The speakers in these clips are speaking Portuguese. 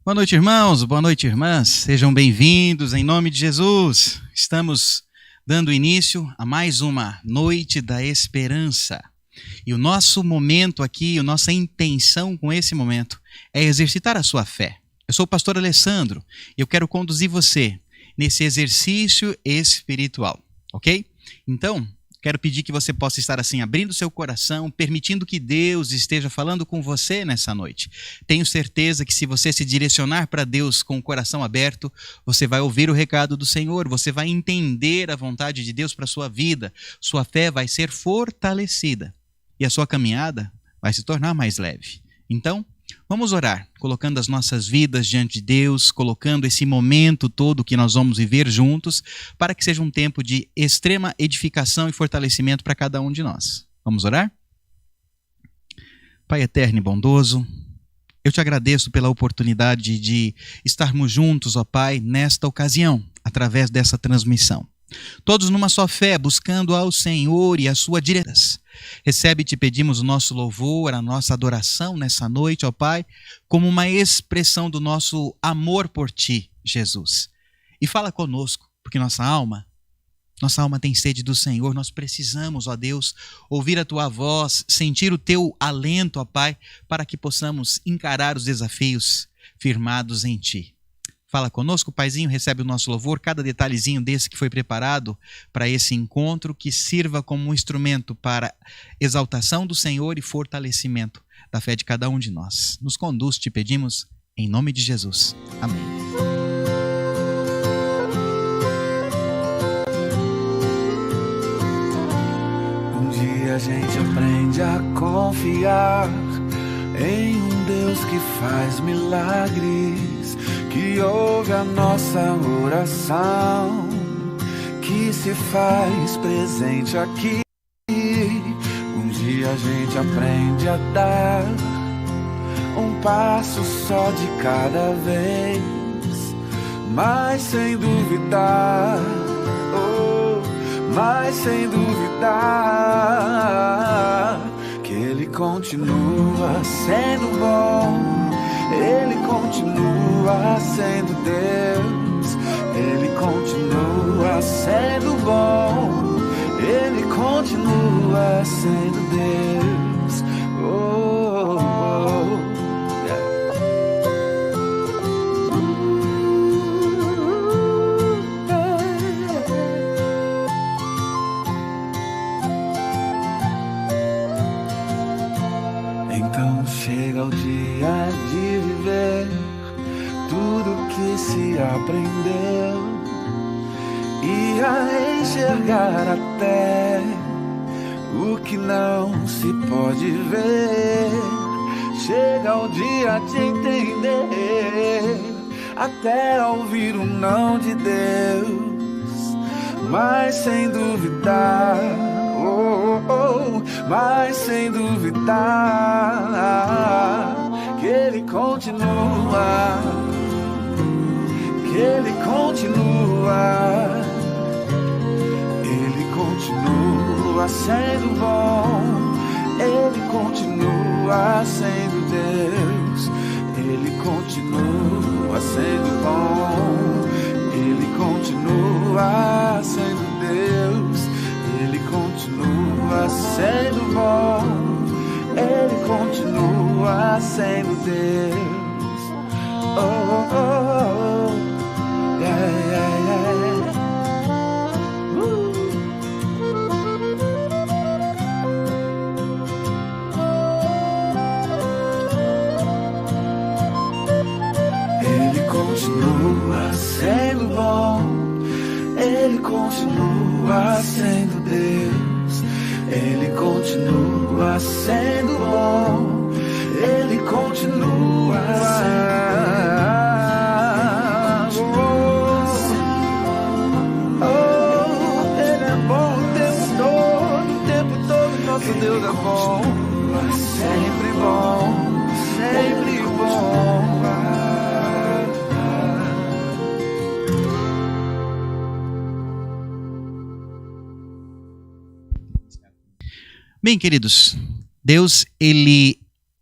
Boa noite, irmãos. Boa noite, irmãs. Sejam bem-vindos em nome de Jesus. Estamos dando início a mais uma Noite da Esperança. E o nosso momento aqui, a nossa intenção com esse momento é exercitar a sua fé. Eu sou o pastor Alessandro e eu quero conduzir você nesse exercício espiritual, ok? Então, quero pedir que você possa estar assim, abrindo seu coração, permitindo que Deus esteja falando com você nessa noite. Tenho certeza que se você se direcionar para Deus com o coração aberto, você vai ouvir o recado do Senhor, você vai entender a vontade de Deus para a sua vida, sua fé vai ser fortalecida e a sua caminhada vai se tornar mais leve. Então, vamos orar, colocando as nossas vidas diante de Deus, colocando esse momento todo que nós vamos viver juntos, para que seja um tempo de extrema edificação e fortalecimento para cada um de nós. Vamos orar? Pai eterno e bondoso, eu te agradeço pela oportunidade de estarmos juntos, ó Pai, nesta ocasião, através dessa transmissão. Todos numa só fé, buscando ao Senhor e a sua direção. Recebe, te pedimos, o nosso louvor, a nossa adoração nessa noite, ó Pai, como uma expressão do nosso amor por Ti, Jesus. E fala conosco, porque nossa alma tem sede do Senhor, nós precisamos, ó Deus, ouvir a Tua voz, sentir o Teu alento, ó Pai, para que possamos encarar os desafios firmados em Ti. Fala conosco, Paizinho, recebe o nosso louvor, cada detalhezinho desse que foi preparado para esse encontro, que sirva como um instrumento para exaltação do Senhor e fortalecimento da fé de cada um de nós. Nos conduz, te pedimos, em nome de Jesus. Amém. Um dia a gente aprende a confiar em um Deus que faz milagres, que ouve a nossa oração, que se faz presente aqui. Um dia a gente aprende a dar um passo só de cada vez, mas sem duvidar, mas sem duvidar, que Ele continua sendo bom. Ele continua sendo Deus, Ele continua sendo bom, Ele continua sendo Deus. Oh, oh, yeah. Então chega o dia de viver tudo que se aprendeu e a enxergar até o que não se pode ver. Chega o dia de entender, até ouvir o não de Deus, mas sem duvidar, mas sem duvidar, que Ele continua, que Ele continua, Ele continua sendo bom, Ele continua sendo Deus, Ele continua sendo bom, Ele continua sendo Deus, Ele continua sendo bom, Ele continua sendo Deus. Oh, oh, oh, yeah, yeah, yeah. Ele continua sendo bom, Ele continua sendo Deus, Ele continua sendo bom, Ele continua sendo bom. Ele é bom o tempo todo, nosso Deus é bom, sempre bom, sempre bom. Bem, queridos, Deus, Ele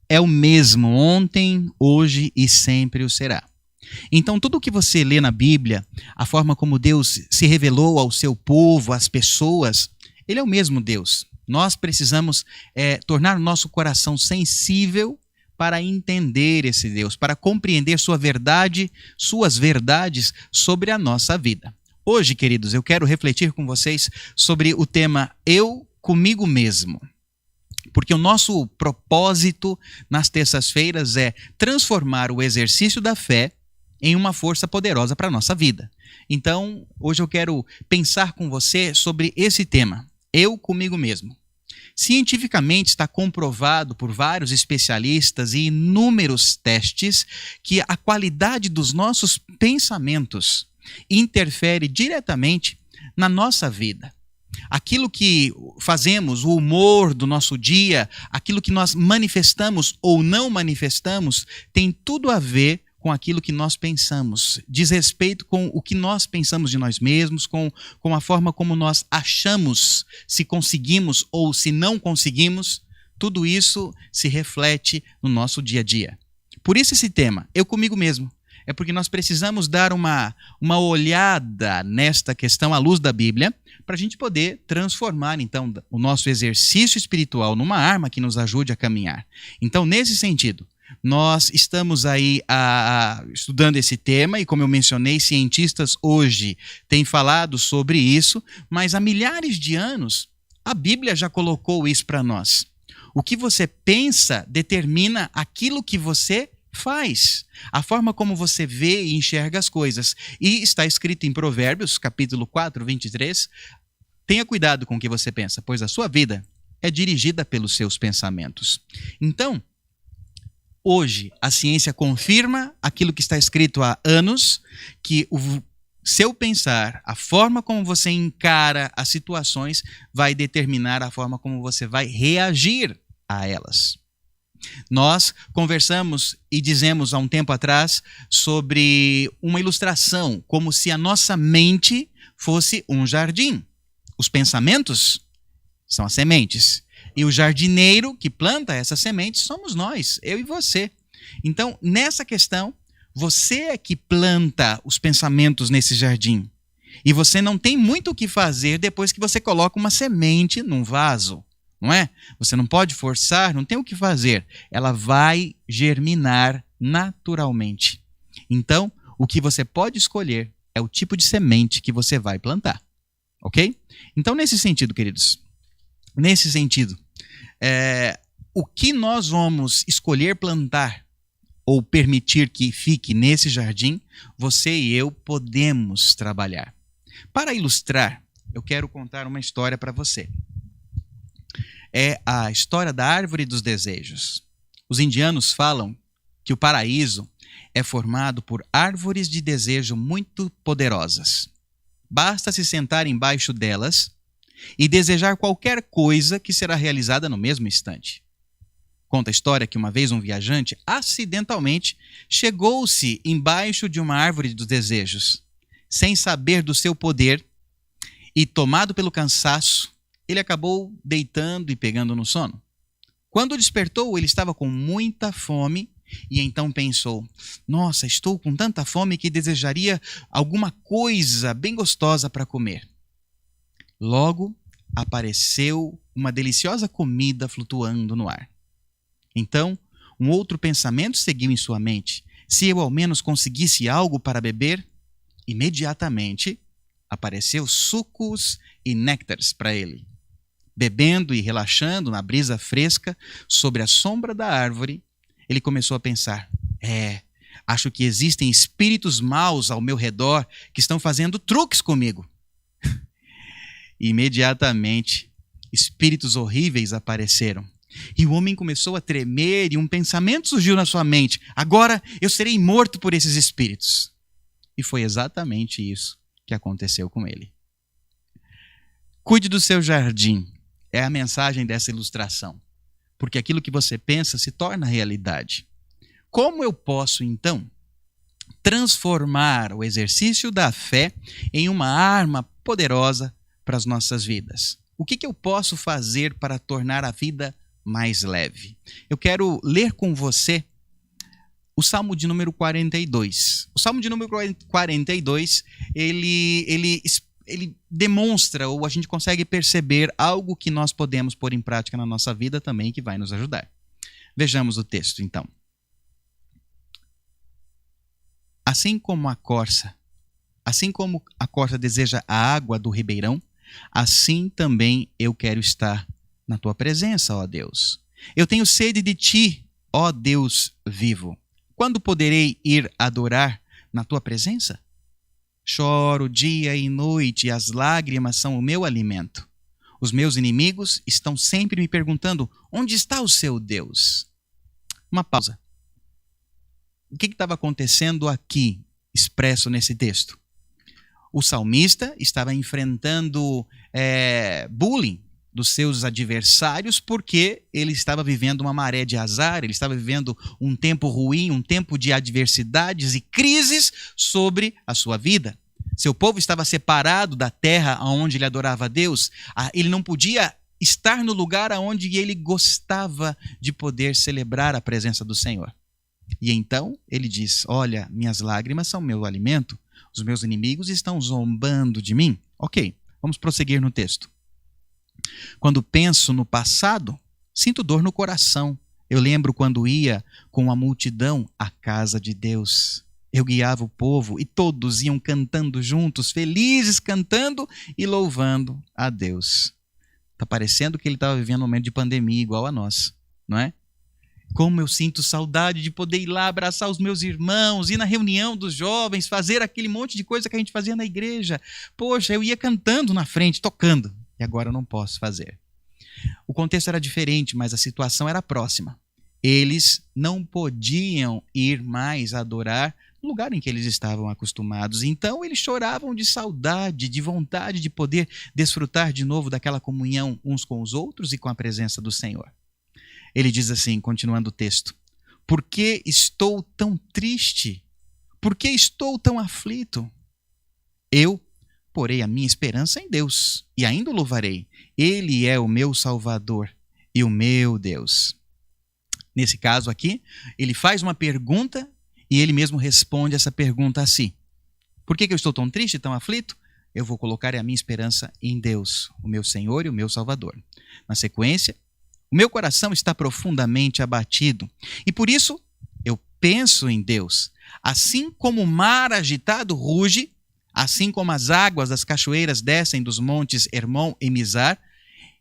é o mesmo ontem, hoje e sempre o será. Então, tudo o que você lê na Bíblia, a forma como Deus se revelou ao seu povo, às pessoas, Ele é o mesmo Deus. Nós precisamos tornar o nosso coração sensível para entender esse Deus, para compreender sua verdade, suas verdades sobre a nossa vida. Hoje, queridos, eu quero refletir com vocês sobre o tema Eu comigo mesmo. Porque o nosso propósito nas terças-feiras é transformar o exercício da fé em uma força poderosa para a nossa vida. Então, hoje eu quero pensar com você sobre esse tema, eu comigo mesmo. Cientificamente está comprovado por vários especialistas e inúmeros testes que a qualidade dos nossos pensamentos interfere diretamente na nossa vida. Aquilo que fazemos, o humor do nosso dia, aquilo que nós manifestamos ou não manifestamos, tem tudo a ver com aquilo que nós pensamos, diz respeito com o que nós pensamos de nós mesmos, com a forma como nós achamos se conseguimos ou se não conseguimos, tudo isso se reflete no nosso dia a dia. Por isso esse tema, eu comigo mesmo, é porque nós precisamos dar uma olhada nesta questão à luz da Bíblia, para a gente poder transformar, então, o nosso exercício espiritual numa arma que nos ajude a caminhar. Então, nesse sentido, nós estamos aí estudando esse tema e, como eu mencionei, cientistas hoje têm falado sobre isso, mas há milhares de anos a Bíblia já colocou isso para nós. O que você pensa determina aquilo que você faz, a forma como você vê e enxerga as coisas. E está escrito em Provérbios, capítulo 4, 23, tenha cuidado com o que você pensa, pois a sua vida é dirigida pelos seus pensamentos. Então, hoje, a ciência confirma aquilo que está escrito há anos, que o seu pensar, a forma como você encara as situações, vai determinar a forma como você vai reagir a elas. Nós conversamos e dizemos há um tempo atrás sobre uma ilustração, como se a nossa mente fosse um jardim. Os pensamentos são as sementes. E o jardineiro que planta essas sementes somos nós, eu e você. Então, nessa questão, você é que planta os pensamentos nesse jardim. E você não tem muito o que fazer depois que você coloca uma semente num vaso. Não é? Você não pode forçar, não tem o que fazer. Ela vai germinar naturalmente. Então, o que você pode escolher é o tipo de semente que você vai plantar. Ok? Então, nesse sentido, queridos, o que nós vamos escolher plantar ou permitir que fique nesse jardim, você e eu podemos trabalhar. Para ilustrar, eu quero contar uma história para você. É a história da árvore dos desejos. Os indianos falam que o paraíso é formado por árvores de desejo muito poderosas. Basta se sentar embaixo delas e desejar qualquer coisa que será realizada no mesmo instante. Conta a história que uma vez um viajante, acidentalmente, chegou-se embaixo de uma árvore dos desejos, sem saber do seu poder, e tomado pelo cansaço, ele acabou deitando e pegando no sono. Quando despertou, ele estava com muita fome e então pensou: nossa, estou com tanta fome que desejaria alguma coisa bem gostosa para comer. Logo, apareceu uma deliciosa comida flutuando no ar. Então, um outro pensamento seguiu em sua mente: se eu ao menos conseguisse algo para beber, imediatamente apareceu sucos e néctares para ele. Bebendo e relaxando na brisa fresca sobre a sombra da árvore, ele começou a pensar: acho que existem espíritos maus ao meu redor que estão fazendo truques comigo. E imediatamente, espíritos horríveis apareceram. E o homem começou a tremer e um pensamento surgiu na sua mente: agora eu serei morto por esses espíritos. E foi exatamente isso que aconteceu com ele. Cuide do seu jardim. É a mensagem dessa ilustração. Porque aquilo que você pensa se torna realidade. Como eu posso, então, transformar o exercício da fé em uma arma poderosa para as nossas vidas? O que eu posso fazer para tornar a vida mais leve? Eu quero ler com você o Salmo de número 42. O Salmo de número 42, ele demonstra, ou a gente consegue perceber algo que nós podemos pôr em prática na nossa vida também, que vai nos ajudar. Vejamos o texto, então. Assim como a corça deseja a água do ribeirão, assim também eu quero estar na tua presença, ó Deus. Eu tenho sede de ti, ó Deus vivo. Quando poderei ir adorar na tua presença? Choro dia e noite, e as lágrimas são o meu alimento. Os meus inimigos estão sempre me perguntando: onde está o seu Deus? Uma pausa. O que estava acontecendo aqui, expresso nesse texto? O salmista estava enfrentando bullying dos seus adversários porque ele estava vivendo uma maré de azar, ele estava vivendo um tempo ruim, um tempo de adversidades e crises sobre a sua vida. Seu povo estava separado da terra onde ele adorava a Deus, ele não podia estar no lugar onde ele gostava de poder celebrar a presença do Senhor. E então ele diz: olha, minhas lágrimas são meu alimento, os meus inimigos estão zombando de mim. Ok, vamos prosseguir no texto. Quando penso no passado, sinto dor no coração. Eu lembro quando ia com a multidão à casa de Deus. Eu guiava o povo e todos iam cantando juntos, felizes, cantando e louvando a Deus. Está parecendo que ele estava vivendo um momento de pandemia igual a nós, não é? Como eu sinto saudade de poder ir lá abraçar os meus irmãos, ir na reunião dos jovens, fazer aquele monte de coisa que a gente fazia na igreja. Poxa, eu ia cantando na frente, tocando. E agora eu não posso fazer. O contexto era diferente, mas a situação era próxima. Eles não podiam ir mais adorar no lugar em que eles estavam acostumados. Então eles choravam de saudade, de vontade de poder desfrutar de novo daquela comunhão uns com os outros e com a presença do Senhor. Ele diz assim, continuando o texto: por que estou tão triste? Por que estou tão aflito? Eu porei a minha esperança em Deus e ainda o louvarei. Ele é o meu Salvador e o meu Deus. Nesse caso aqui, ele faz uma pergunta e ele mesmo responde essa pergunta assim: por que eu estou tão triste, tão aflito? Eu vou colocar a minha esperança em Deus, o meu Senhor e o meu Salvador. Na sequência, o meu coração está profundamente abatido e por isso eu penso em Deus. Assim como o mar agitado ruge, assim como as águas das cachoeiras descem dos montes Hermon e Mizar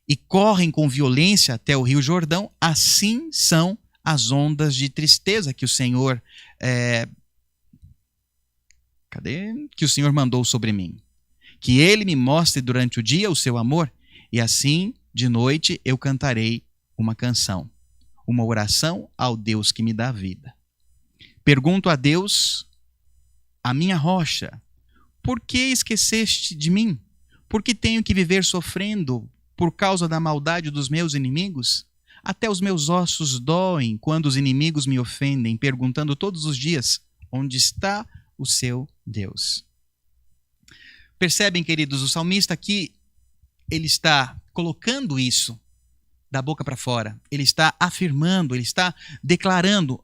e correm com violência até o rio Jordão, assim são as ondas de tristeza que o Senhor que o Senhor mandou sobre mim. Que ele me mostre durante o dia o seu amor e assim de noite eu cantarei uma canção, uma oração ao Deus que me dá vida. Pergunto a Deus, a minha rocha: por que esqueceste de mim? Por que tenho que viver sofrendo por causa da maldade dos meus inimigos? Até os meus ossos doem quando os inimigos me ofendem, perguntando todos os dias: onde está o seu Deus? Percebem, queridos, o salmista aqui, ele está colocando isso da boca para fora. Ele está afirmando, ele está declarando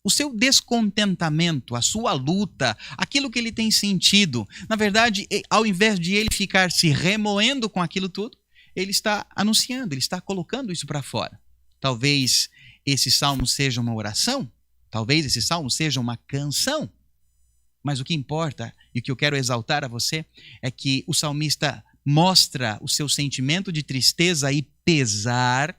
o seu descontentamento, a sua luta, aquilo que ele tem sentido. Na verdade, ao invés de ele ficar se remoendo com aquilo tudo, ele está anunciando, ele está colocando isso para fora. Talvez esse salmo seja uma oração, talvez esse salmo seja uma canção, mas o que importa e o que eu quero exaltar a você é que o salmista mostra o seu sentimento de tristeza e pesar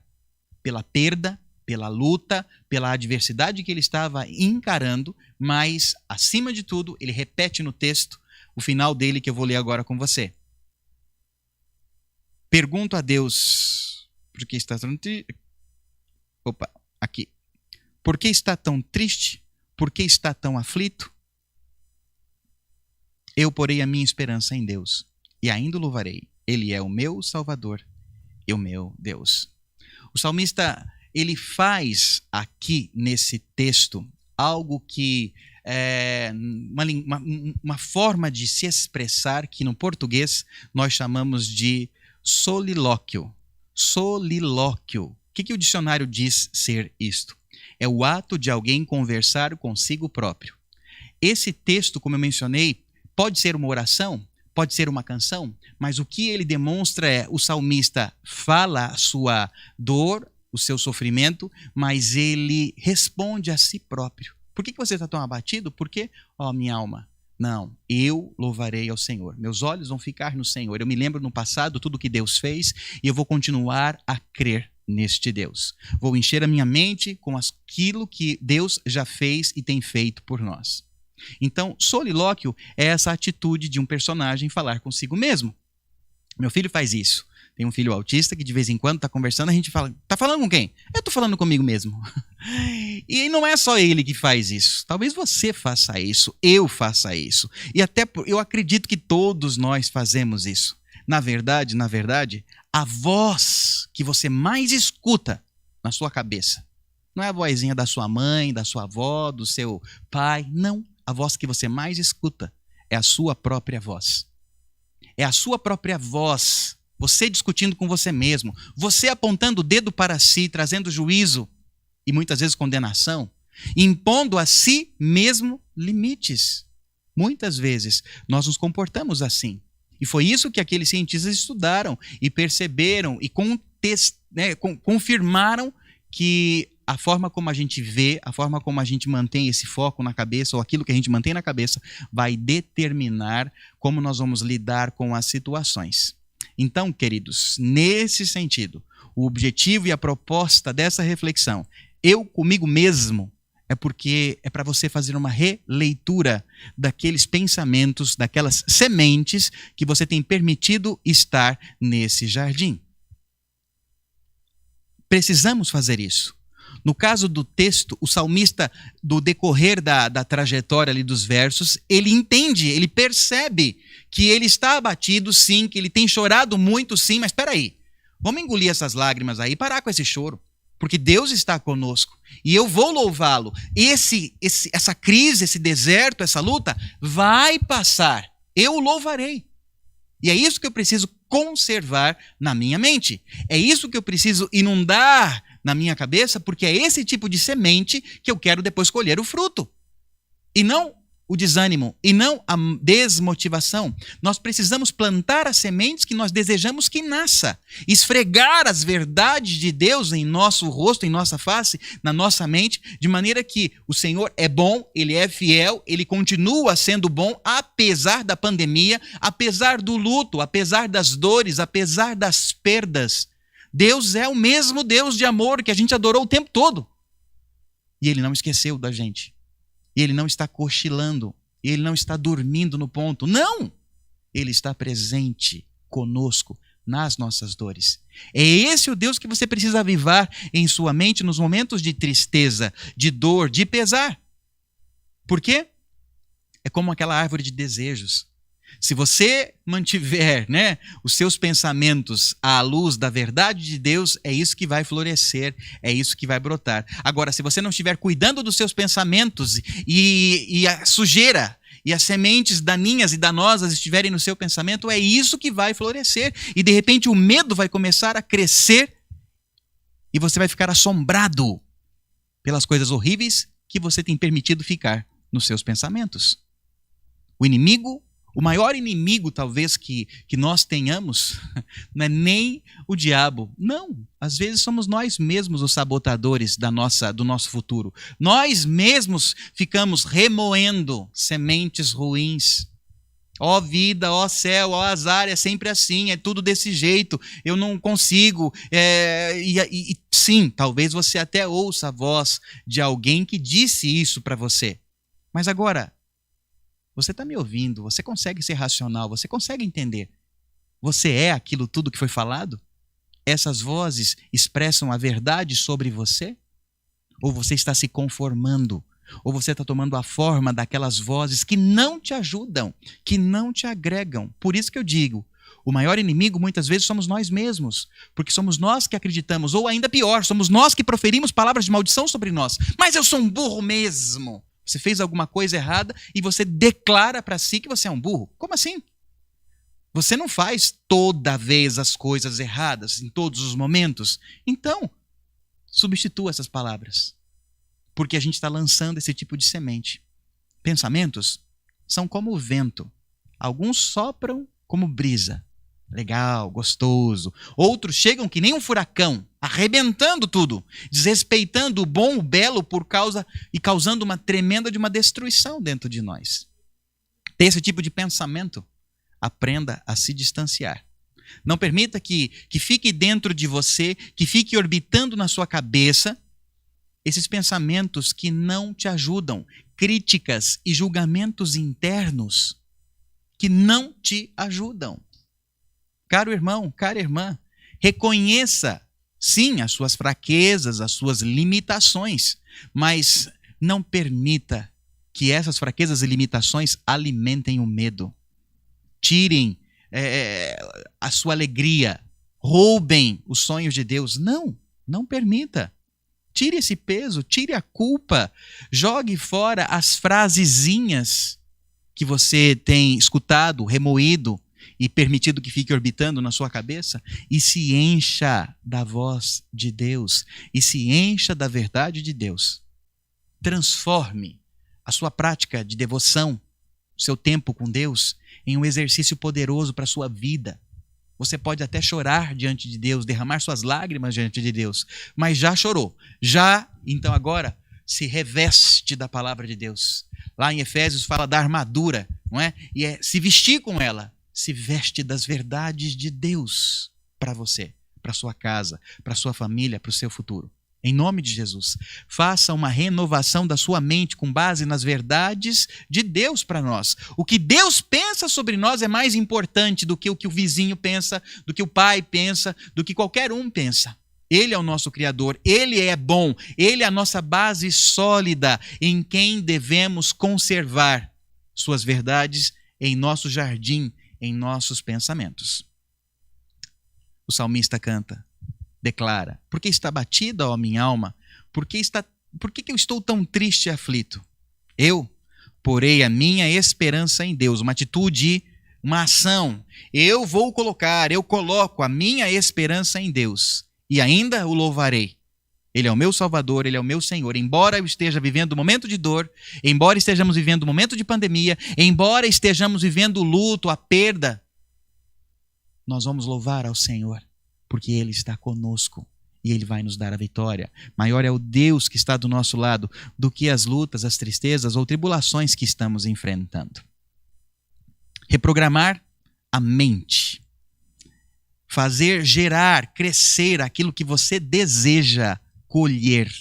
pela perda, pela luta, pela adversidade que ele estava encarando, mas, acima de tudo, ele repete no texto o final dele que eu vou ler agora com você. Pergunto a Deus, por que está tão triste? Por que está tão triste? Por que está tão aflito? Eu porei a minha esperança em Deus e ainda o louvarei. Ele é o meu Salvador e o meu Deus. O salmista, ele faz aqui nesse texto algo que é uma forma de se expressar que no português nós chamamos de solilóquio. Solilóquio. O que o dicionário diz ser isto? É o ato de alguém conversar consigo próprio. Esse texto, como eu mencionei, pode ser uma oração, pode ser uma canção, mas o que ele demonstra é o salmista fala a sua dor, o seu sofrimento, mas ele responde a si próprio. Por que você está tão abatido? Porque, minha alma, não, eu louvarei ao Senhor. Meus olhos vão ficar no Senhor. Eu me lembro no passado tudo que Deus fez e eu vou continuar a crer neste Deus. Vou encher a minha mente com aquilo que Deus já fez e tem feito por nós. Então, solilóquio é essa atitude de um personagem falar consigo mesmo. Meu filho faz isso. Tem um filho autista que de vez em quando está conversando, a gente fala, tá falando com quem? Eu estou falando comigo mesmo. E não é só ele que faz isso. Talvez você faça isso, eu faça isso. E até eu acredito que todos nós fazemos isso. Na verdade, a voz que você mais escuta na sua cabeça não é a vozinha da sua mãe, da sua avó, do seu pai. Não. A voz que você mais escuta é a sua própria voz. É a sua própria voz. Você discutindo com você mesmo. Você apontando o dedo para si, trazendo juízo e muitas vezes condenação. Impondo a si mesmo limites. Muitas vezes nós nos comportamos assim. E foi isso que aqueles cientistas estudaram e perceberam e confirmaram que a forma como a gente vê, a forma como a gente mantém esse foco na cabeça, ou aquilo que a gente mantém na cabeça, vai determinar como nós vamos lidar com as situações. Então, queridos, nesse sentido, o objetivo e a proposta dessa reflexão, eu comigo mesmo, é porque é para você fazer uma releitura daqueles pensamentos, daquelas sementes que você tem permitido estar nesse jardim. Precisamos fazer isso. No caso do texto, o salmista, do decorrer da trajetória ali dos versos, ele entende, ele percebe que ele está abatido, sim, que ele tem chorado muito, sim, mas espera aí, vamos engolir essas lágrimas aí e parar com esse choro, porque Deus está conosco e eu vou louvá-lo. Essa crise, esse deserto, essa luta vai passar, eu o louvarei. E é isso que eu preciso conservar na minha mente, é isso que eu preciso inundar na minha cabeça, porque é esse tipo de semente que eu quero depois colher o fruto. E não o desânimo, e não a desmotivação. Nós precisamos plantar as sementes que nós desejamos que nasça. Esfregar as verdades de Deus em nosso rosto, em nossa face, na nossa mente, de maneira que o Senhor é bom, Ele é fiel, Ele continua sendo bom, apesar da pandemia, apesar do luto, apesar das dores, apesar das perdas. Deus é o mesmo Deus de amor que a gente adorou o tempo todo. E Ele não esqueceu da gente. E Ele não está cochilando. E Ele não está dormindo no ponto. Não! Ele está presente conosco nas nossas dores. É esse o Deus que você precisa avivar em sua mente nos momentos de tristeza, de dor, de pesar. Por quê? É como aquela árvore de desejos. Se você mantiver, os seus pensamentos à luz da verdade de Deus, é isso que vai florescer, é isso que vai brotar. Agora, se você não estiver cuidando dos seus pensamentos e a sujeira e as sementes daninhas e danosas estiverem no seu pensamento, é isso que vai florescer. E de repente o medo vai começar a crescer e você vai ficar assombrado pelas coisas horríveis que você tem permitido ficar nos seus pensamentos. O maior inimigo, talvez, que nós tenhamos, não é nem o diabo. Não, às vezes somos nós mesmos os sabotadores do nosso futuro. Nós mesmos ficamos remoendo sementes ruins. Ó vida, ó céu, ó azar, é sempre assim, é tudo desse jeito, eu não consigo. Sim, talvez você até ouça a voz de alguém que disse isso para você. Mas agora, você está me ouvindo, você consegue ser racional, você consegue entender. Você é aquilo tudo que foi falado? Essas vozes expressam a verdade sobre você? Ou você está se conformando? Ou você está tomando a forma daquelas vozes que não te ajudam, que não te agregam? Por isso que eu digo, o maior inimigo muitas vezes somos nós mesmos, porque somos nós que acreditamos, ou ainda pior, somos nós que proferimos palavras de maldição sobre nós. Mas eu sou um burro mesmo. Você fez alguma coisa errada e você declara para si que você é um burro. Como assim? Você não faz toda vez as coisas erradas, em todos os momentos. Então, substitua essas palavras. porque a gente está lançando esse tipo de semente. Pensamentos são como o vento. Alguns sopram como brisa. Legal, gostoso. Outros chegam que nem um furacão, arrebentando tudo, desrespeitando o bom, o belo e causando uma tremenda de uma destruição dentro de nós. Ter esse tipo de pensamento, aprenda a se distanciar. Não permita que fique dentro de você, que fique orbitando na sua cabeça esses pensamentos que não te ajudam, críticas e julgamentos internos que não te ajudam. Caro irmão, cara irmã, reconheça, sim, as suas fraquezas, as suas limitações, mas não permita que essas fraquezas e limitações alimentem o medo. Tirem a sua alegria, roubem os sonhos de Deus. Não permita. Tire esse peso, tire a culpa, jogue fora as frasezinhas que você tem escutado, remoído e permitido que fique orbitando na sua cabeça e se encha da voz de Deus e se encha da verdade de Deus. Transforme a sua prática de devoção, o seu tempo com Deus, em um exercício poderoso para a sua vida. Você pode até chorar diante de Deus, derramar suas lágrimas diante de Deus, mas já chorou. Então agora, se reveste da palavra de Deus. Lá em Efésios fala da armadura, não é? E é se vestir com ela. Se veste das verdades de Deus para você, para sua casa, para sua família, para o seu futuro. Em nome de Jesus, faça uma renovação da sua mente com base nas verdades de Deus para nós. O que Deus pensa sobre nós é mais importante do que o vizinho pensa, do que o pai pensa, do que qualquer um pensa. Ele é o nosso Criador, Ele é bom, Ele é a nossa base sólida em quem devemos conservar suas verdades em nosso jardim, em nossos pensamentos. O salmista canta, declara: por que está batida, ó minha alma? Por que eu estou tão triste e aflito? Eu porei a minha esperança em Deus. Uma atitude, uma ação. Eu coloco a minha esperança em Deus. E ainda o louvarei. Ele é o meu Salvador, Ele é o meu Senhor. Embora eu esteja vivendo um momento de dor, embora estejamos vivendo um momento de pandemia, embora estejamos vivendo o luto, a perda, nós vamos louvar ao Senhor, porque Ele está conosco e Ele vai nos dar a vitória. Maior é o Deus que está do nosso lado do que as lutas, as tristezas ou tribulações que estamos enfrentando. Reprogramar a mente. Fazer gerar, crescer aquilo que você deseja colher.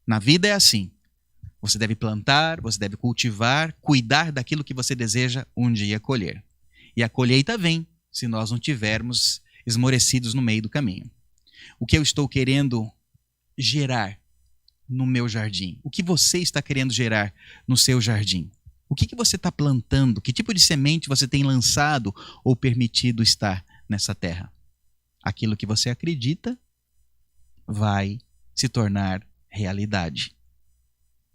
Na vida é assim. Você deve plantar, você deve cultivar, cuidar daquilo que você deseja um dia colher. E a colheita vem se nós não tivermos esmorecidos no meio do caminho. O que eu estou querendo gerar no meu jardim? O que você está querendo gerar no seu jardim? O que você está plantando? Que tipo de semente você tem lançado ou permitido estar nessa terra? Aquilo que você acredita vai se tornar realidade.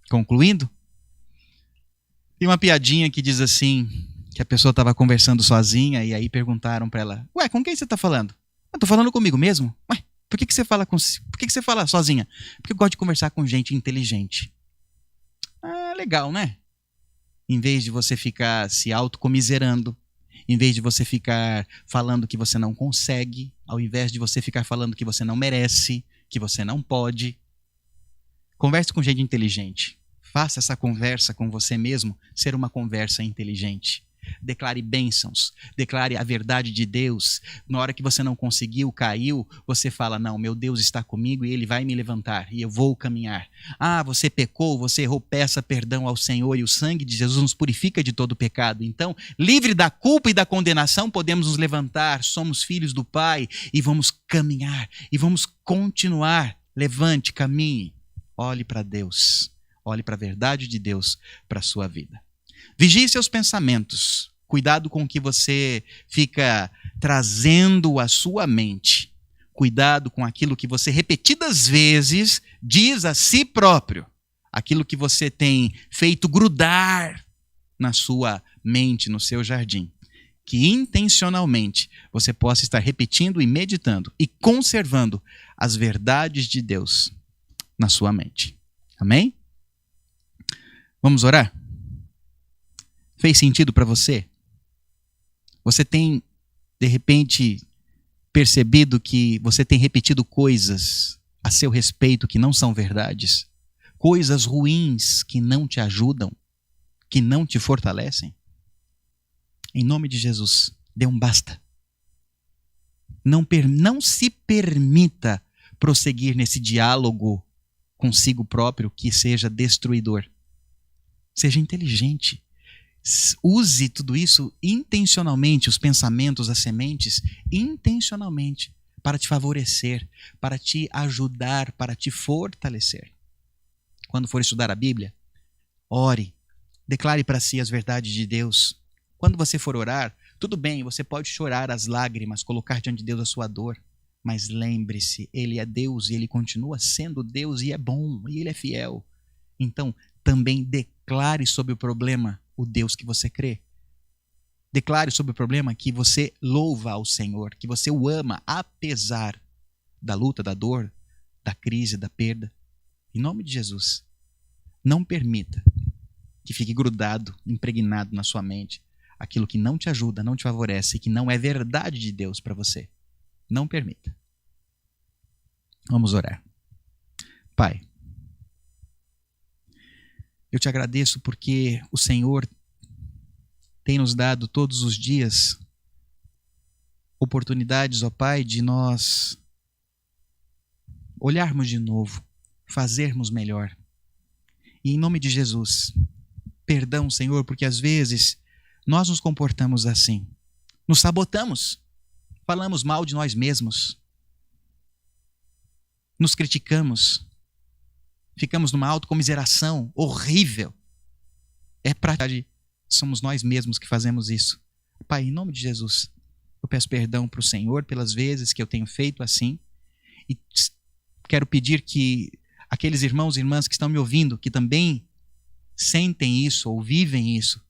Concluindo, tem uma piadinha que diz assim, que a pessoa estava conversando sozinha e aí perguntaram para ela: ué, com quem você está falando? Eu estou falando comigo mesmo? Ué, por que você fala sozinha? Porque eu gosto de conversar com gente inteligente. Ah, legal, né? Em vez de você ficar se autocomiserando, em vez de você ficar falando que você não consegue, ao invés de você ficar falando que você não merece, que você não pode, converse com gente inteligente. Faça essa conversa com você mesmo ser uma conversa inteligente. Declare bênçãos, declare a verdade de Deus. Na hora que você não conseguiu, caiu, você fala: não, meu Deus está comigo e Ele vai me levantar e eu vou caminhar. Ah, você pecou, você errou, peça perdão ao Senhor e o sangue de Jesus nos purifica de todo pecado. Então, livre da culpa e da condenação, podemos nos levantar, somos filhos do Pai e vamos caminhar e vamos continuar. Levante, caminhe, olhe para Deus, olhe para a verdade de Deus para a sua vida. Vigie seus pensamentos. Cuidado com o que você fica trazendo à sua mente. Cuidado com aquilo que você repetidas vezes diz a si próprio. Aquilo que você tem feito grudar na sua mente, no seu jardim. Que intencionalmente você possa estar repetindo e meditando e conservando as verdades de Deus na sua mente. Amém? Vamos orar? Fez sentido para você? Você tem, de repente, percebido que você tem repetido coisas a seu respeito que não são verdades? Coisas ruins que não te ajudam, que não te fortalecem? Em nome de Jesus, dê um basta. Não se permita prosseguir nesse diálogo consigo próprio que seja destruidor. Seja inteligente. Use tudo isso intencionalmente, os pensamentos, as sementes, intencionalmente, para te favorecer, para te ajudar, para te fortalecer. Quando for estudar a Bíblia, ore, declare para si as verdades de Deus. Quando você for orar, tudo bem, você pode chorar as lágrimas, colocar diante de Deus a sua dor, mas lembre-se, Ele é Deus e Ele continua sendo Deus e é bom e Ele é fiel. Então, também declare sobre o problema o Deus que você crê. Declare sobre o problema que você louva ao Senhor, que você o ama apesar da luta, da dor, da crise, da perda. Em nome de Jesus, não permita que fique grudado, impregnado na sua mente aquilo que não te ajuda, não te favorece e que não é verdade de Deus para você. Não permita. Vamos orar. Pai, eu te agradeço porque o Senhor tem nos dado todos os dias oportunidades, ó Pai, de nós olharmos de novo, fazermos melhor. E em nome de Jesus, perdão, Senhor, porque às vezes nós nos comportamos assim. Nos sabotamos, falamos mal de nós mesmos, nos criticamos, ficamos numa autocomiseração horrível. É prática, somos nós mesmos que fazemos isso. Pai, em nome de Jesus, eu peço perdão para o Senhor pelas vezes que eu tenho feito assim e quero pedir que aqueles irmãos e irmãs que estão me ouvindo, que também sentem isso ou vivem isso,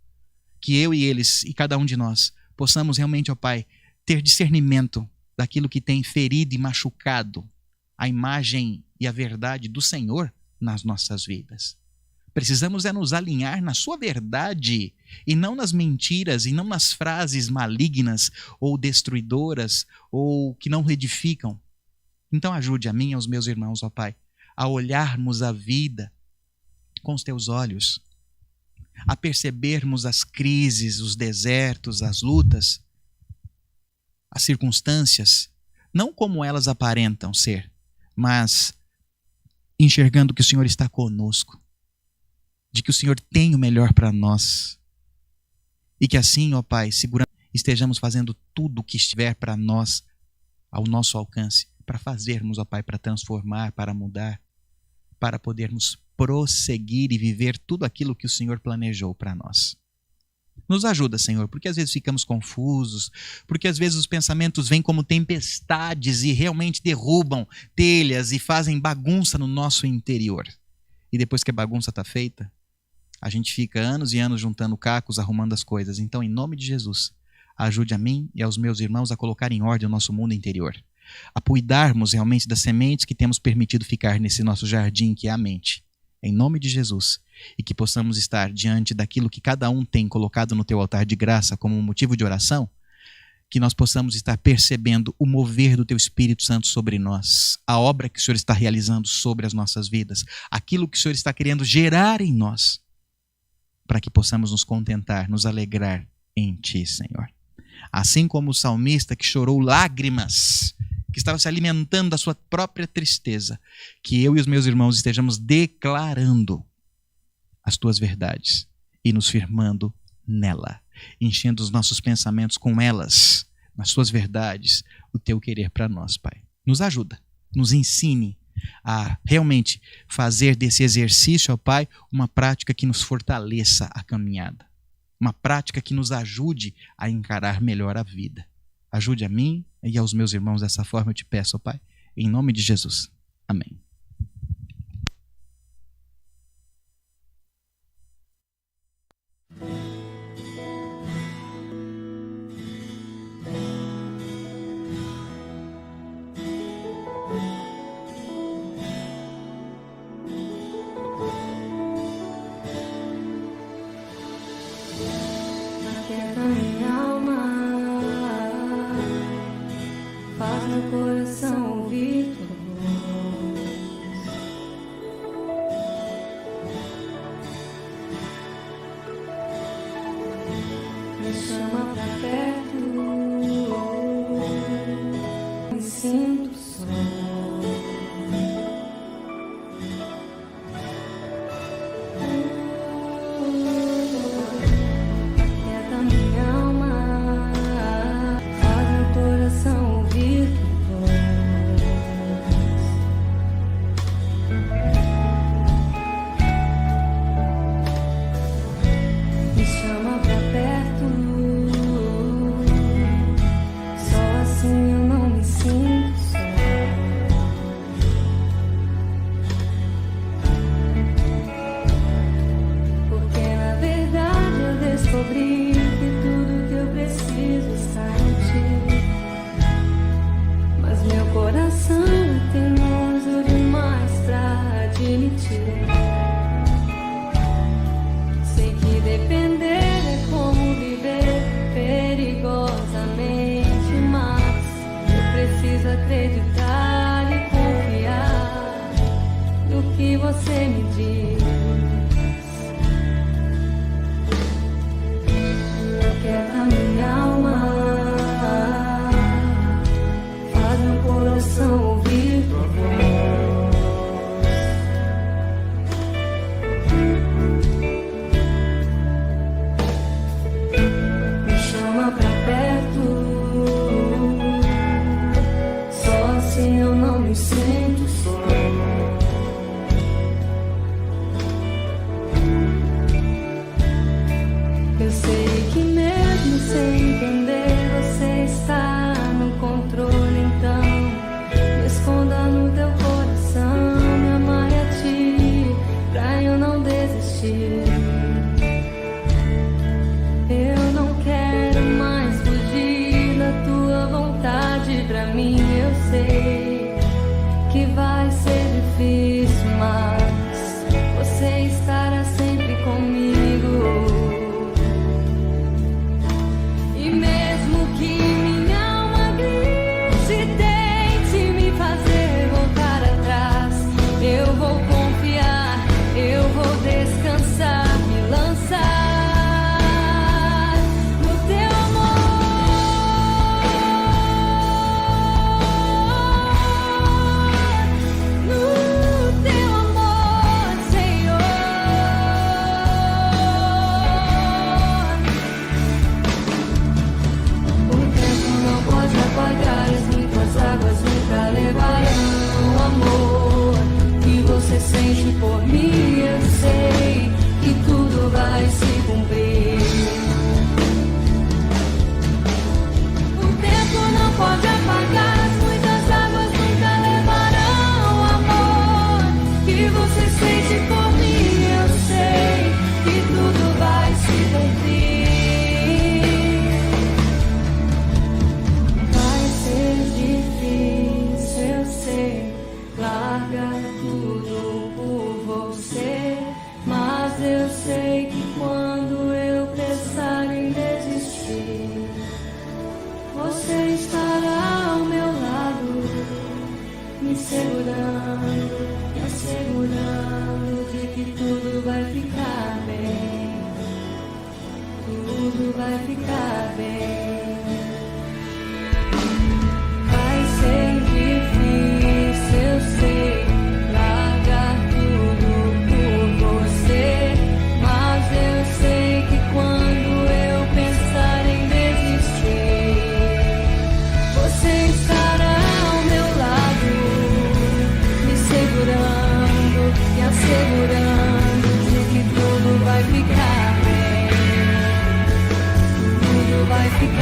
que eu e eles e cada um de nós possamos realmente, ó Pai, ter discernimento daquilo que tem ferido e machucado a imagem e a verdade do Senhor nas nossas vidas. Precisamos é nos alinhar na sua verdade e não nas mentiras e não nas frases malignas ou destruidoras ou que não edificam. Então ajude a mim e aos meus irmãos, ó Pai, a olharmos a vida com os teus olhos, a percebermos as crises, os desertos, as lutas, as circunstâncias, não como elas aparentam ser, mas enxergando que o Senhor está conosco, de que o Senhor tem o melhor para nós, e que assim, ó Pai, estejamos fazendo tudo o que estiver para nós, ao nosso alcance, para fazermos, ó Pai, para transformar, para mudar, para podermos prosseguir e viver tudo aquilo que o Senhor planejou para nós. Nos ajuda, Senhor, porque às vezes ficamos confusos, porque às vezes os pensamentos vêm como tempestades e realmente derrubam telhas e fazem bagunça no nosso interior. E depois que a bagunça está feita, a gente fica anos e anos juntando cacos, arrumando as coisas. Então, em nome de Jesus, ajude a mim e aos meus irmãos a colocar em ordem o nosso mundo interior, a cuidarmos realmente das sementes que temos permitido ficar nesse nosso jardim que é a mente. Em nome de Jesus, e que possamos estar diante daquilo que cada um tem colocado no teu altar de graça como um motivo de oração, que nós possamos estar percebendo o mover do teu Espírito Santo sobre nós, a obra que o Senhor está realizando sobre as nossas vidas, aquilo que o Senhor está querendo gerar em nós, para que possamos nos contentar, nos alegrar em Ti, Senhor. Assim como o salmista que chorou lágrimas, que estava se alimentando da sua própria tristeza, que eu e os meus irmãos estejamos declarando as Tuas verdades e nos firmando nela, enchendo os nossos pensamentos com elas, nas Tuas verdades, o Teu querer para nós, Pai. Nos ajuda, nos ensine a realmente fazer desse exercício, ó Pai, uma prática que nos fortaleça a caminhada, uma prática que nos ajude a encarar melhor a vida. Ajude a mim e aos meus irmãos dessa forma, eu te peço, ó Pai, em nome de Jesus. Amém. Vai ficar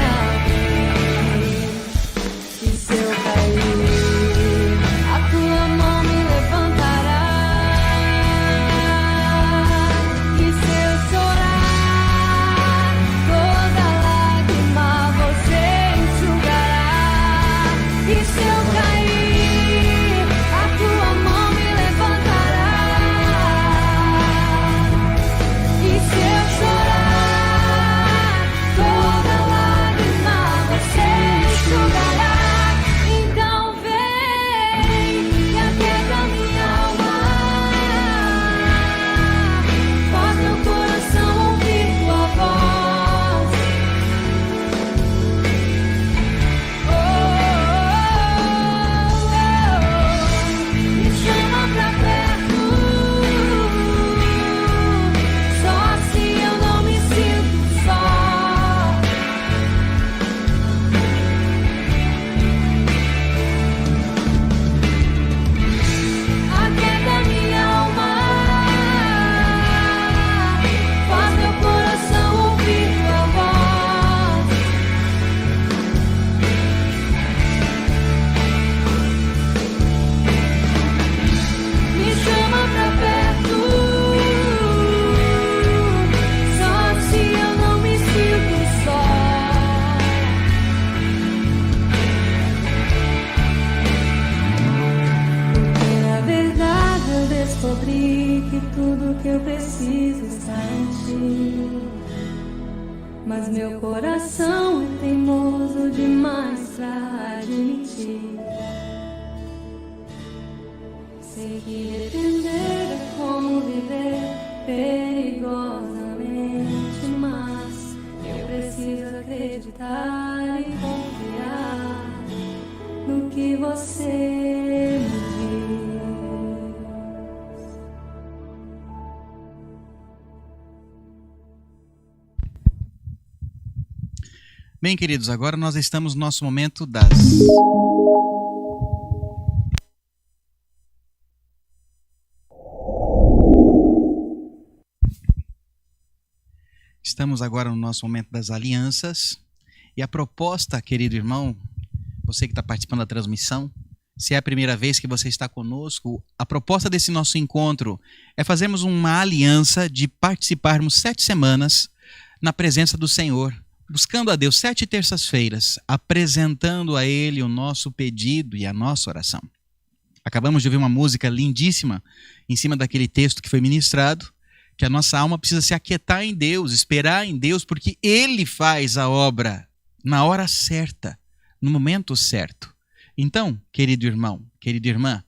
tudo que eu preciso está em ti. Mas meu coração é teimoso demais pra admitir. Sei que depender é como viver perigosamente, mas eu preciso acreditar e confiar no que você me diz. Bem, queridos, agora nós estamos no nosso momento das... Estamos agora no nosso momento das alianças. E a proposta, querido irmão, você que está participando da transmissão, se é a primeira vez que você está conosco, a proposta desse nosso encontro é fazermos uma aliança de participarmos 7 semanas na presença do Senhor, buscando a Deus 7 terças-feiras, apresentando a Ele o nosso pedido e a nossa oração. Acabamos de ouvir uma música lindíssima em cima daquele texto que foi ministrado, que a nossa alma precisa se aquietar em Deus, esperar em Deus, porque Ele faz a obra na hora certa, no momento certo. Então, querido irmão, querida irmã,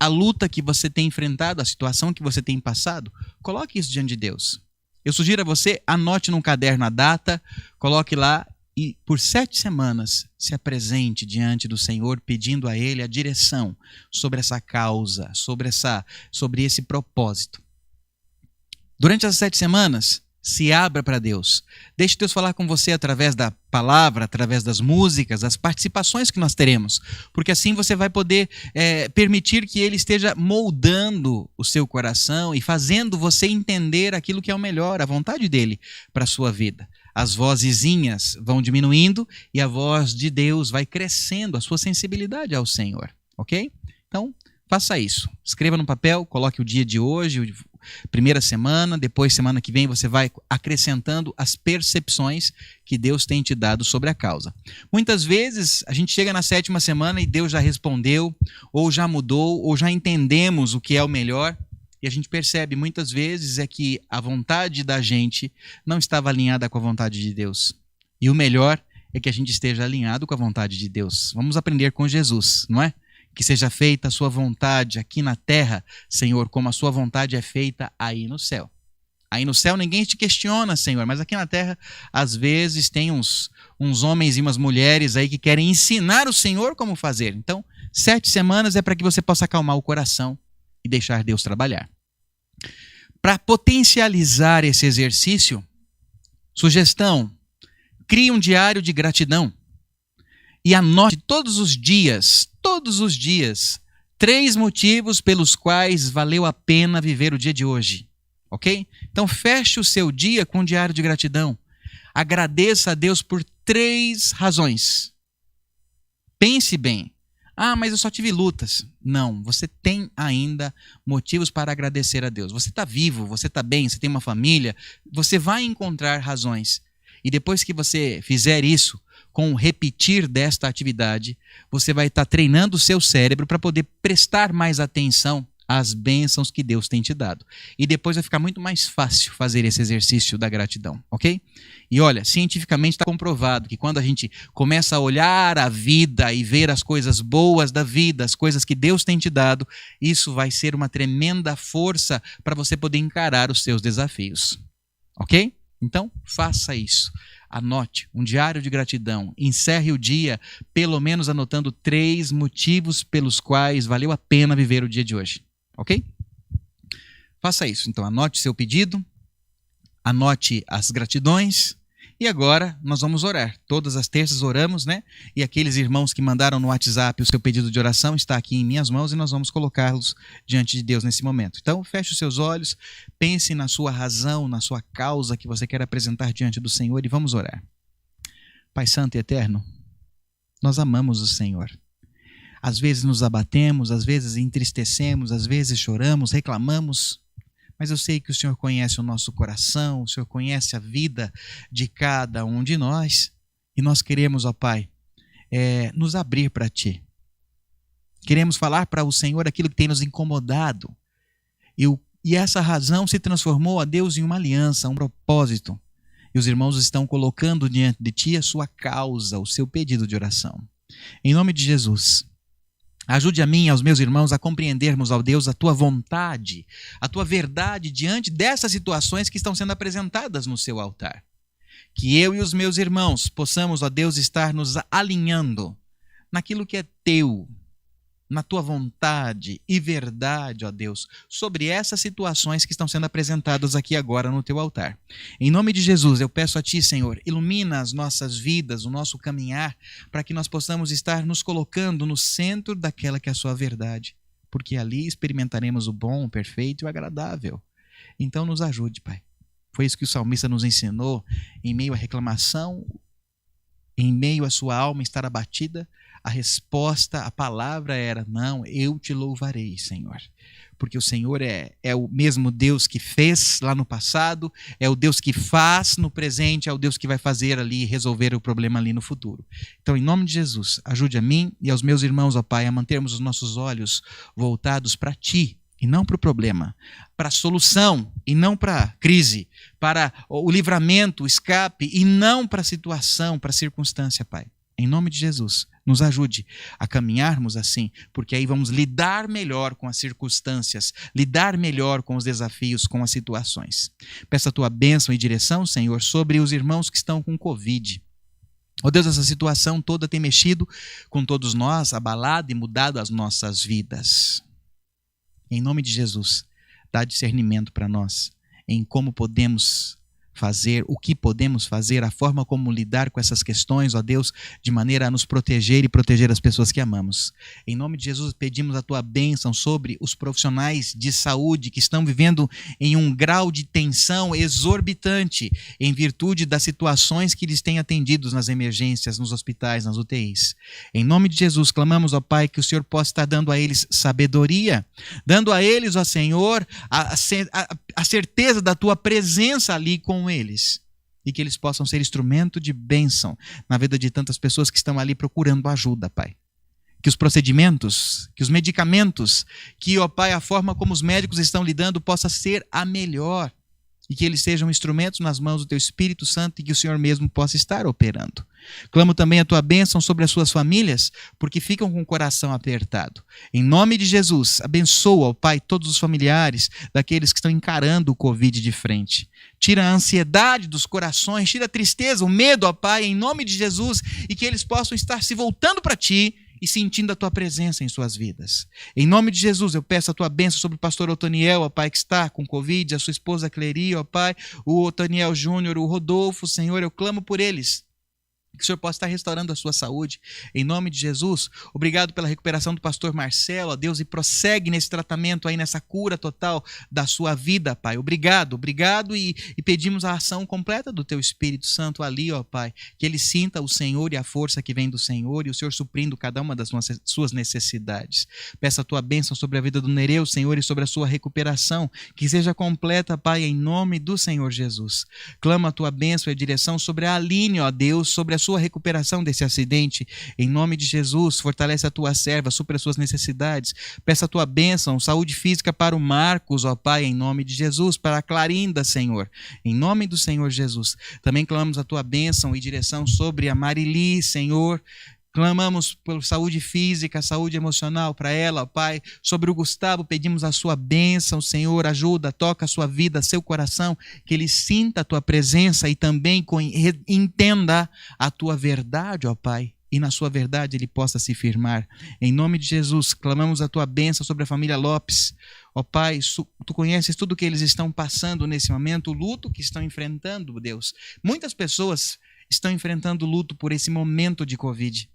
a luta que você tem enfrentado, a situação que você tem passado, coloque isso diante de Deus. Eu sugiro a você, anote num caderno a data, coloque lá e por 7 semanas se apresente diante do Senhor, pedindo a Ele a direção sobre essa causa, sobre esse propósito. Durante as 7 semanas, se abra para Deus. Deixe Deus falar com você através da palavra, através das músicas, das participações que nós teremos. Porque assim você vai poder permitir que Ele esteja moldando o seu coração e fazendo você entender aquilo que é o melhor, a vontade dEle para a sua vida. As vozezinhas vão diminuindo e a voz de Deus vai crescendo, a sua sensibilidade ao Senhor. Ok? Então, faça isso. Escreva no papel, coloque o dia de hoje, primeira semana, depois semana que vem você vai acrescentando as percepções que Deus tem te dado sobre a causa. Muitas vezes a gente chega na 7ª semana e Deus já respondeu, ou já mudou, ou já entendemos o que é o melhor, e a gente percebe muitas vezes é que a vontade da gente não estava alinhada com a vontade de Deus. E o melhor é que a gente esteja alinhado com a vontade de Deus. Vamos aprender com Jesus, não é? Que seja feita a sua vontade aqui na terra, Senhor, como a sua vontade é feita aí no céu. Aí no céu ninguém te questiona, Senhor, mas aqui na terra, às vezes, tem uns homens e umas mulheres aí que querem ensinar o Senhor como fazer. Então, 7 semanas é para que você possa acalmar o coração e deixar Deus trabalhar. Para potencializar esse exercício, sugestão, crie um diário de gratidão. E anote todos os dias, 3 motivos pelos quais valeu a pena viver o dia de hoje. Ok? Então feche o seu dia com um diário de gratidão. Agradeça a Deus por 3 razões. Pense bem. Ah, mas eu só tive lutas. Não, você tem ainda motivos para agradecer a Deus. Você está vivo, você está bem, você tem uma família. Você vai encontrar razões. E depois que você fizer isso, com o repetir desta atividade, você vai estar treinando o seu cérebro para poder prestar mais atenção às bênçãos que Deus tem te dado. E depois vai ficar muito mais fácil fazer esse exercício da gratidão, ok? E olha, cientificamente está comprovado que quando a gente começa a olhar a vida e ver as coisas boas da vida, as coisas que Deus tem te dado, isso vai ser uma tremenda força para você poder encarar os seus desafios, ok? Então, faça isso. Anote um diário de gratidão. Encerre o dia, pelo menos anotando 3 motivos pelos quais valeu a pena viver o dia de hoje. Ok? Faça isso. Então, anote seu pedido, anote as gratidões. E agora nós vamos orar. Todas as terças oramos, né? E aqueles irmãos que mandaram no WhatsApp o seu pedido de oração está aqui em minhas mãos e nós vamos colocá-los diante de Deus nesse momento. Então, feche os seus olhos, pense na sua razão, na sua causa que você quer apresentar diante do Senhor e vamos orar. Pai Santo e Eterno, nós amamos o Senhor. Às vezes nos abatemos, às vezes entristecemos, às vezes choramos, reclamamos, mas eu sei que o Senhor conhece o nosso coração, o Senhor conhece a vida de cada um de nós e nós queremos, ó Pai, nos abrir para Ti. Queremos falar para o Senhor aquilo que tem nos incomodado. E o E essa razão se transformou, ó Deus, em uma aliança, um propósito. E os irmãos estão colocando diante de Ti a sua causa, o seu pedido de oração. Em nome de Jesus, ajude a mim e aos meus irmãos a compreendermos, ó Deus, a Tua vontade, a Tua verdade diante dessas situações que estão sendo apresentadas no Seu altar. Que eu e os meus irmãos possamos, ó Deus, estar nos alinhando naquilo que é Teu, na Tua vontade e verdade, ó Deus, sobre essas situações que estão sendo apresentadas aqui agora no Teu altar. Em nome de Jesus, eu peço a Ti, Senhor, ilumina as nossas vidas, o nosso caminhar, para que nós possamos estar nos colocando no centro daquela que é a Sua verdade, porque ali experimentaremos o bom, o perfeito e o agradável. Então nos ajude, Pai. Foi isso que o salmista nos ensinou, em meio à reclamação, em meio à sua alma estar abatida. A resposta, a palavra era: não, eu te louvarei, Senhor. Porque o Senhor é o mesmo Deus que fez lá no passado, é o Deus que faz no presente, é o Deus que vai fazer ali, resolver o problema ali no futuro. Então, em nome de Jesus, ajude a mim e aos meus irmãos, ó Pai, a mantermos os nossos olhos voltados para Ti, e não para o problema, para a solução e não para a crise, para o livramento, o escape e não para a situação, para a circunstância, Pai. Em nome de Jesus, nos ajude a caminharmos assim, porque aí vamos lidar melhor com as circunstâncias, lidar melhor com os desafios, com as situações. Peço a Tua bênção e direção, Senhor, sobre os irmãos que estão com Covid. Ó Deus, essa situação toda tem mexido com todos nós, abalado e mudado as nossas vidas. Em nome de Jesus, dá discernimento para nós em como podemos fazer, o que podemos fazer, a forma como lidar com essas questões, ó Deus, de maneira a nos proteger e proteger as pessoas que amamos. Em nome de Jesus, pedimos a Tua bênção sobre os profissionais de saúde que estão vivendo em um grau de tensão exorbitante em virtude das situações que eles têm atendidos nas emergências, nos hospitais, nas UTIs. Em nome de Jesus, clamamos, ó Pai, que o Senhor possa estar dando a eles sabedoria, dando a eles, ó Senhor, a certeza da Tua presença ali com eles, e que eles possam ser instrumento de bênção na vida de tantas pessoas que estão ali procurando ajuda, Pai. Que os procedimentos, que os medicamentos, que, ó Pai, a forma como os médicos estão lidando possa ser a melhor, e que eles sejam instrumentos nas mãos do Teu Espírito Santo e que o Senhor mesmo possa estar operando. Clamo também a Tua bênção sobre as suas famílias, porque ficam com o coração apertado. Em nome de Jesus, abençoa, ó Pai, todos os familiares daqueles que estão encarando o Covid de frente. Tira a ansiedade dos corações, tira a tristeza, o medo, ó Pai, em nome de Jesus, e que eles possam estar se voltando para Ti e sentindo a Tua presença em suas vidas. Em nome de Jesus, eu peço a Tua bênção sobre o pastor Otoniel, ó Pai, que está com Covid, a sua esposa Cleri, ó Pai, o Otoniel Júnior, o Rodolfo, Senhor, eu clamo por eles. Que o Senhor possa estar restaurando a sua saúde, em nome de Jesus. Obrigado pela recuperação do pastor Marcelo, ó Deus, e prossegue nesse tratamento aí, nessa cura total da sua vida, Pai. Obrigado e pedimos a ação completa do Teu Espírito Santo ali, ó Pai, que ele sinta o Senhor e a força que vem do Senhor, e o Senhor suprindo cada uma das suas necessidades. Peço a Tua bênção sobre a vida do Nereu, Senhor, e sobre a sua recuperação, que seja completa, Pai, em nome do Senhor Jesus. Clamo a Tua bênção e a direção sobre a Aline, ó Deus, sobre a sua recuperação desse acidente, em nome de Jesus. Fortalece a Tua serva, supra as suas necessidades. Peça a Tua bênção, saúde física para o Marcos, ó Pai, em nome de Jesus, para a Clarinda, Senhor, em nome do Senhor Jesus. Também clamamos a Tua bênção e direção sobre a Marili, Senhor. Clamamos por saúde física, saúde emocional para ela, ó Pai. Sobre o Gustavo, pedimos a Sua bênção, Senhor, ajuda, toca a sua vida, seu coração, que ele sinta a Tua presença e também entenda a Tua verdade, ó Pai. E na sua verdade ele possa se firmar. Em nome de Jesus, clamamos a Tua bênção sobre a família Lopes. Ó Pai, Tu conheces tudo o que eles estão passando nesse momento, o luto que estão enfrentando, Deus. Muitas pessoas estão enfrentando luto por esse momento de Covid.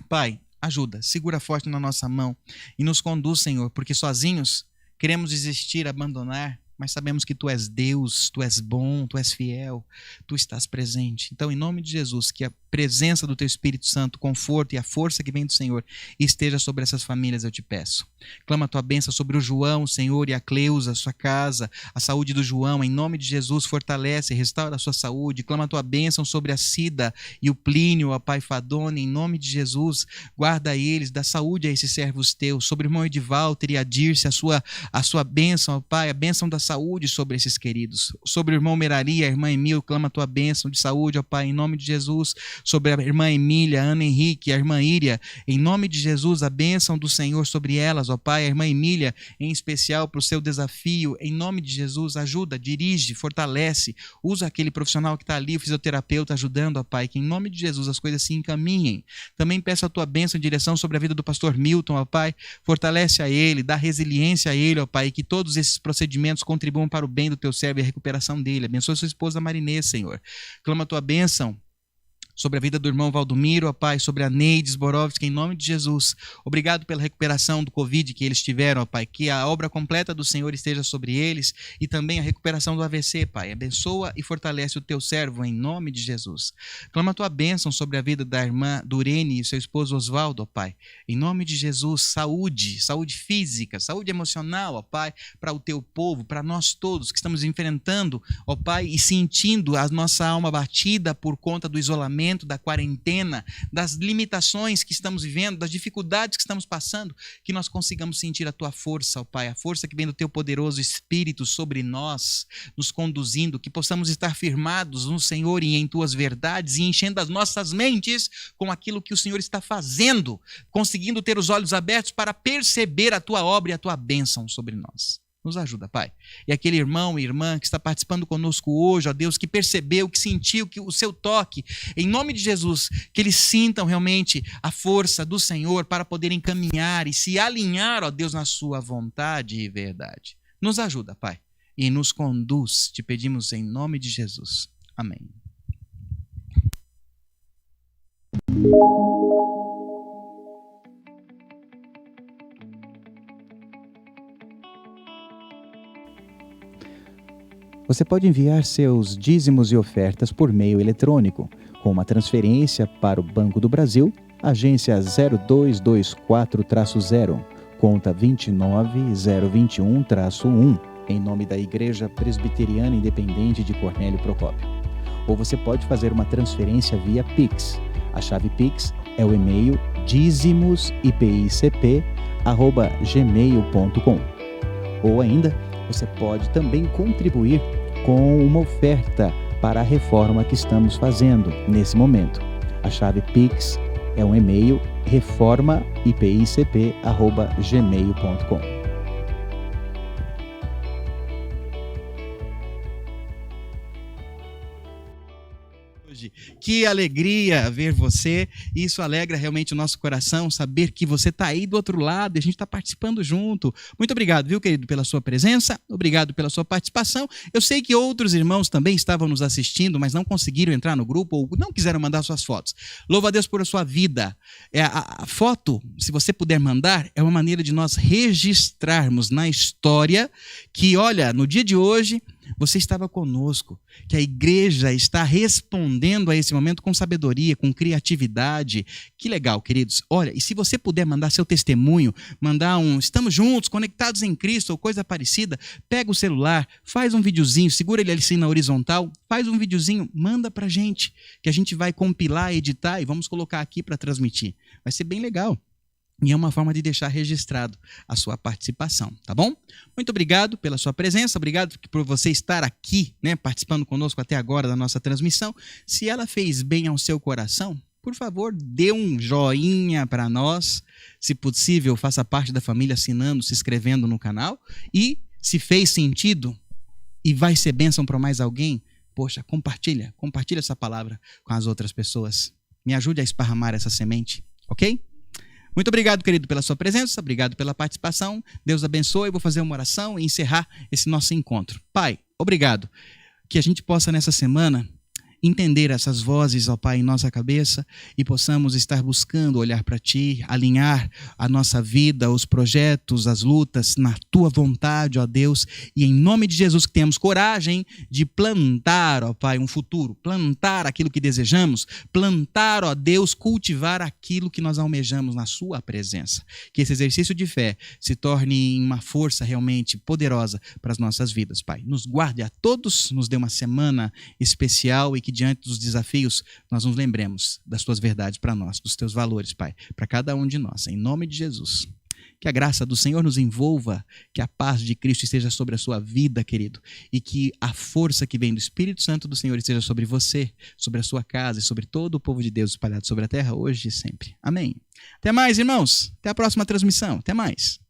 Pai, ajuda, segura forte na nossa mão e nos conduz, Senhor, porque sozinhos queremos desistir, abandonar, mas sabemos que Tu és Deus, Tu és bom, Tu és fiel, Tu estás presente. Então, em nome de Jesus, que a presença do Teu Espírito Santo, o conforto e a força que vem do Senhor esteja sobre essas famílias, eu te peço. Clama a Tua bênção sobre o João, Senhor, e a Cleusa, a sua casa, a saúde do João, em nome de Jesus, fortalece, restaura a sua saúde. Clama a Tua bênção sobre a Cida e o Plínio, a Pai Fadone, em nome de Jesus, guarda eles, dá saúde a esses servos Teus, sobre o irmão Edivalter e a Dirce, a sua bênção, ó Pai, a bênção da saúde sobre esses queridos. Sobre o irmão Merari, a irmã Emil, clama a Tua bênção de saúde, ó Pai, em nome de Jesus. Sobre a irmã Emília, a Ana Henrique, a irmã Íria, em nome de Jesus, a bênção do Senhor sobre elas, ó Pai. A irmã Emília, em especial, para o seu desafio, em nome de Jesus, ajuda, dirige, fortalece, usa aquele profissional que está ali, o fisioterapeuta, ajudando, ó Pai, que em nome de Jesus as coisas se encaminhem. Também peço a Tua bênção em direção sobre a vida do pastor Milton, ó Pai, fortalece a ele, dá resiliência a ele, ó Pai, e que todos esses procedimentos contribuam para o bem do Teu servo e a recuperação dele. Abençoa sua esposa Marinês, Senhor. Clama a Tua bênção sobre a vida do irmão Valdomiro, ó Pai, sobre a Neide Zborovski, em nome de Jesus. Obrigado pela recuperação do Covid que eles tiveram, ó Pai, que a obra completa do Senhor esteja sobre eles e também a recuperação do AVC, Pai. Abençoa e fortalece o Teu servo, em nome de Jesus. Clama a Tua bênção sobre a vida da irmã Durene e seu esposo Oswaldo, ó Pai. Em nome de Jesus, saúde física, saúde emocional, ó Pai, para o Teu povo, para nós todos que estamos enfrentando, ó Pai, e sentindo a nossa alma batida por conta do isolamento, da quarentena, das limitações que estamos vivendo, das dificuldades que estamos passando, que nós consigamos sentir a Tua força, ó Pai, a força que vem do Teu poderoso Espírito sobre nós, nos conduzindo, que possamos estar firmados no Senhor e em Tuas verdades e enchendo as nossas mentes com aquilo que o Senhor está fazendo, conseguindo ter os olhos abertos para perceber a Tua obra e a Tua bênção sobre nós. Nos ajuda, Pai. E aquele irmão e irmã que está participando conosco hoje, ó Deus, que percebeu, que sentiu que o Seu toque, em nome de Jesus, que eles sintam realmente a força do Senhor para poderem caminhar e se alinhar, ó Deus, na Sua vontade e verdade. Nos ajuda, Pai, e nos conduz, te pedimos em nome de Jesus. Amém. Você pode enviar seus dízimos e ofertas por meio eletrônico, com uma transferência para o Banco do Brasil, agência 0224-0, conta 29021-1, em nome da Igreja Presbiteriana Independente de Cornélio Procópio. Ou você pode fazer uma transferência via Pix. A chave Pix é o e-mail dízimosipicp@gmail.com. Ou ainda, você pode também contribuir com uma oferta para a reforma que estamos fazendo nesse momento. A chave Pix é um e-mail reformaipicp@gmail.com. Que alegria ver você, isso alegra realmente o nosso coração, saber que você está aí do outro lado e a gente está participando junto. Muito obrigado, viu, querido, pela sua presença, obrigado pela sua participação. Eu sei que outros irmãos também estavam nos assistindo, mas não conseguiram entrar no grupo ou não quiseram mandar suas fotos. Louva a Deus por a sua vida. A foto, se você puder mandar, é uma maneira de nós registrarmos na história que, olha, no dia de hoje, você estava conosco, que a igreja está respondendo a esse momento com sabedoria, com criatividade. Que legal, queridos. Olha, e se você puder mandar seu testemunho, mandar estamos juntos, conectados em Cristo ou coisa parecida, pega o celular, faz um videozinho, segura ele assim na horizontal, faz um videozinho, manda pra gente, que a gente vai compilar, editar e vamos colocar aqui para transmitir. Vai ser bem legal. E é uma forma de deixar registrado a sua participação, tá bom? Muito obrigado pela sua presença, obrigado por você estar aqui, né, participando conosco até agora da nossa transmissão. Se ela fez bem ao seu coração, por favor, dê um joinha para nós. Se possível, faça parte da família assinando, se inscrevendo no canal. E se fez sentido e vai ser bênção para mais alguém, poxa, compartilha essa palavra com as outras pessoas. Me ajude a esparramar essa semente, ok? Muito obrigado, querido, pela sua presença, obrigado pela participação. Deus abençoe. Eu vou fazer uma oração e encerrar esse nosso encontro. Pai, obrigado. Que a gente possa nessa semana entender essas vozes, ó Pai, em nossa cabeça e possamos estar buscando olhar para Ti, alinhar a nossa vida, os projetos, as lutas na Tua vontade, ó Deus, e em nome de Jesus que tenhamos coragem de plantar, ó Pai, um futuro, plantar aquilo que desejamos, plantar, ó Deus, cultivar aquilo que nós almejamos na Sua presença. Que esse exercício de fé se torne uma força realmente poderosa para as nossas vidas, Pai. Nos guarde a todos, nos dê uma semana especial e que diante dos desafios nós nos lembremos das Tuas verdades para nós, dos Teus valores, Pai, para cada um de nós, em nome de Jesus. Que a graça do Senhor nos envolva, que a paz de Cristo esteja sobre a sua vida, querido, e que a força que vem do Espírito Santo do Senhor esteja sobre você, sobre a sua casa e sobre todo o povo de Deus espalhado sobre a terra, hoje e sempre. Amém. Até mais, irmãos. Até a próxima transmissão. Até mais.